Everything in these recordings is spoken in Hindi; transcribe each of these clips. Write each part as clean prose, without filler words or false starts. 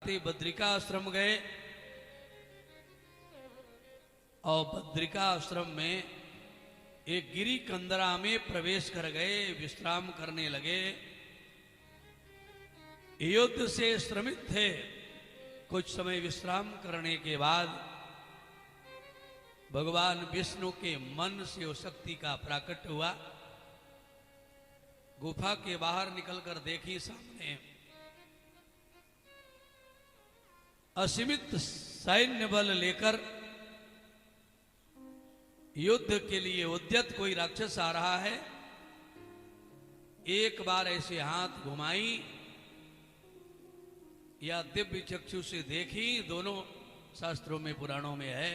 ते बद्रिका आश्रम गए और बद्रिका आश्रम में एक गिरी कंदरा में प्रवेश कर गए, विश्राम करने लगे। युद्ध से श्रमित थे। कुछ समय विश्राम करने के बाद भगवान विष्णु के मन से उस शक्ति का प्राकट हुआ। गुफा के बाहर निकलकर देखी, सामने असीमित सैन्य बल लेकर युद्ध के लिए उद्यत कोई राक्षस आ रहा है। एक बार ऐसे हाथ घुमाई या दिव्य चक्षु से देखी, दोनों शास्त्रों में पुराणों में है,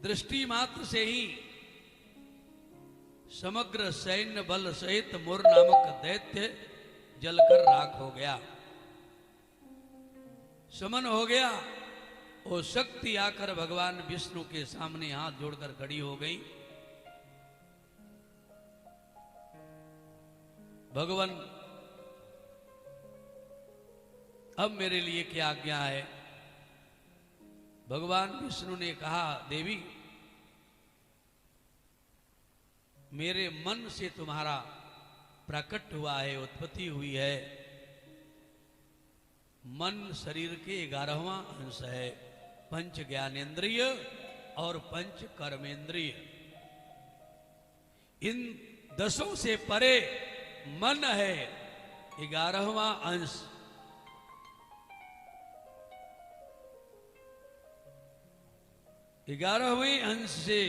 दृष्टि मात्र से ही समग्र सैन्य बल सहित मुर नामक दैत्य जलकर राख हो गया, शमन हो गया। वो शक्ति आकर भगवान विष्णु के सामने हाथ जोड़कर खड़ी हो गई। भगवान, अब मेरे लिए क्या आज्ञा है? भगवान विष्णु ने कहा, देवी, मेरे मन से तुम्हारा प्रकट हुआ है, उत्पत्ति हुई है। मन शरीर के 11वां अंश है, पंच ज्ञानेन्द्रिय और पंच कर्मेंद्रिय। इन 10 से परे मन है 11वां अंश। ग्यारहवें अंश से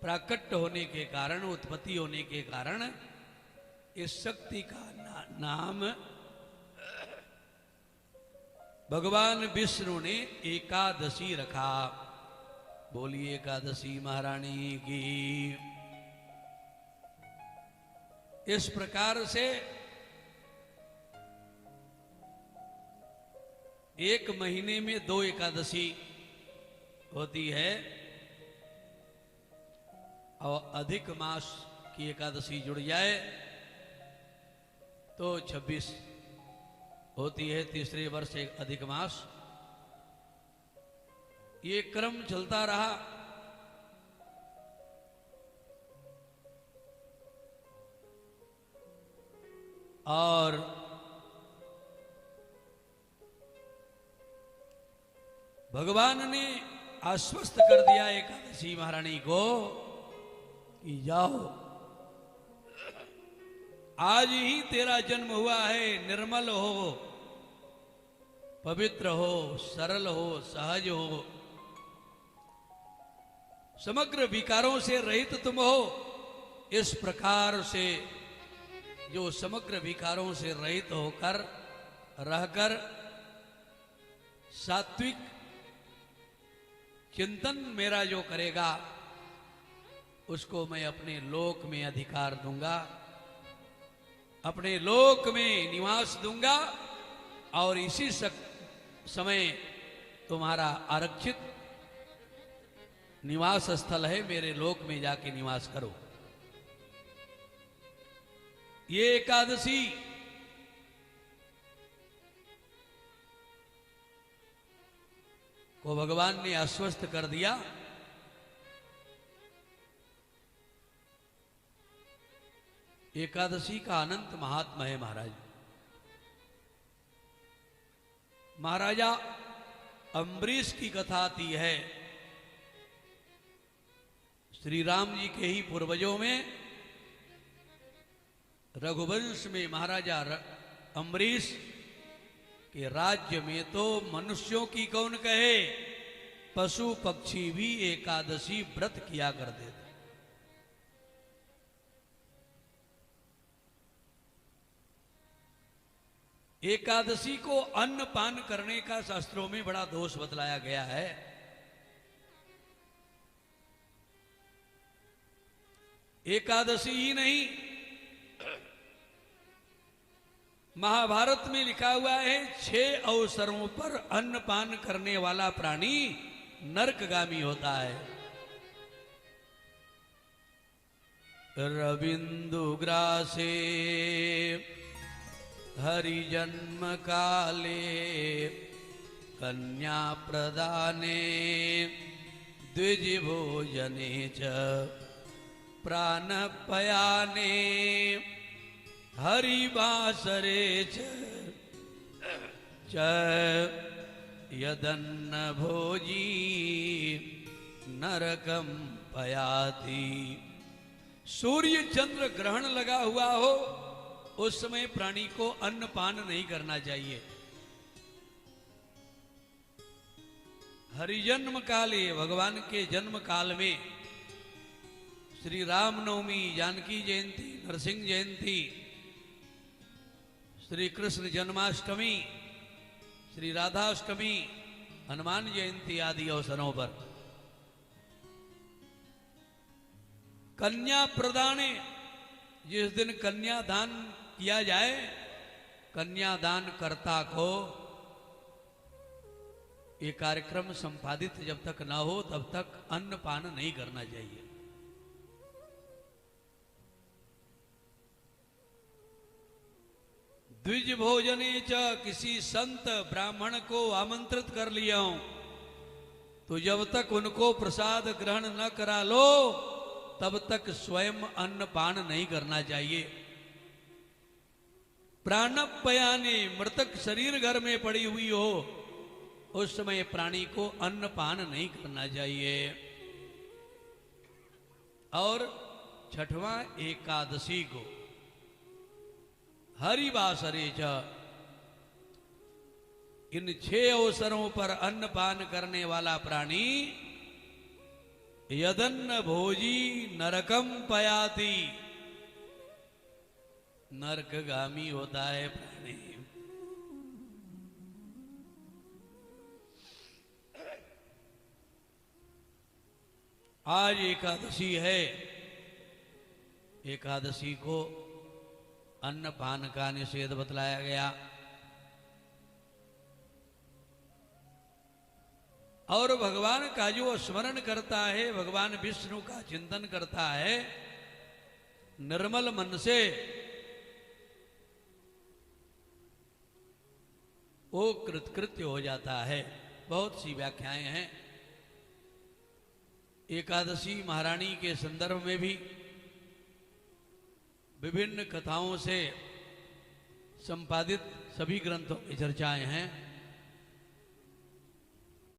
प्राकट होने के कारण, उत्पत्ति होने के कारण इस शक्ति का नाम भगवान विष्णु ने एकादशी रखा। बोलिए एकादशी महारानी की। इस प्रकार से एक महीने में 2 एकादशी होती है और अधिक मास की एकादशी जुड़ जाए तो 26 होती है, तीसरे वर्ष एक अधिक मास। ये क्रम चलता रहा। और भगवान ने आश्वस्त कर दिया एकादशी महारानी को कि जाओ, आज ही तेरा जन्म हुआ है। निर्मल हो, पवित्र हो, सरल हो, सहज हो, समग्र विकारों से रहित तुम हो। इस प्रकार से जो समग्र विकारों से रहित होकर रहकर सात्विक चिंतन मेरा जो करेगा उसको मैं अपने लोक में अधिकार दूंगा, अपने लोक में निवास दूंगा। और इसी समय तुम्हारा आरक्षित निवास स्थल है, मेरे लोक में जाके निवास करो। ये एकादशी को भगवान ने आश्वस्त कर दिया। एकादशी का अनंत महात्मा है महाराज। महाराजा अम्बरीश की कथा आती है। श्री राम जी के ही पूर्वजों में रघुवंश में महाराजा अम्बरीश के राज्य में तो मनुष्यों की कौन कहे, पशु पक्षी भी एकादशी व्रत किया करते थे। एकादशी को अन्न पान करने का शास्त्रों में बड़ा दोष बतलाया गया है। एकादशी ही नहीं, महाभारत में लिखा हुआ है 6 अवसरों पर अन्न पान करने वाला प्राणी नरकगामी होता है। रविंदु ग्रासे हरि जन्म काले कन्या प्रदाने द्विज भोजने च प्राणपयाने हरिवासरे च यदन्न भोजी नरकम पयाति। सूर्य चंद्र ग्रहण लगा हुआ हो उस समय प्राणी को अन्न पान नहीं करना चाहिए। हरिजन्म काले भगवान के जन्म काल में श्री रामनवमी, जानकी जयंती, नरसिंह जयंती, श्री कृष्ण जन्माष्टमी, श्री राधाष्टमी, हनुमान जयंती आदि अवसरों पर कन्या प्रदाने, जिस दिन कन्यादान किया जाए, कन्यादान कर्ता को ये कार्यक्रम संपादित जब तक न हो तब तक अन्न पान नहीं करना चाहिए। द्विज भोजने च, किसी संत ब्राह्मण को आमंत्रित कर लिया हूं तो जब तक उनको प्रसाद ग्रहण न करा लो तब तक स्वयं अन्न पान नहीं करना चाहिए। प्राणपयाने, मृतक शरीर घर में पड़ी हुई हो उस समय प्राणी को अन्न पान नहीं करना चाहिए। और छठवां एकादशी को हरिवासरे च, इन 6 अवसरों पर अन्न पान करने वाला प्राणी यदन्न भोजी नरकम पयाति, नरकगामी होता है प्राणी। आज एकादशी है, एकादशी को अन्न पान का निषेध बतलाया गया। और भगवान का जो स्मरण करता है, भगवान विष्णु का चिंतन करता है निर्मल मन से, वो कृतकृत्य हो जाता है। बहुत सी व्याख्याएं हैं। एकादशी महारानी के संदर्भ में भी विभिन्न कथाओं से संपादित सभी ग्रंथों में चर्चाएं हैं।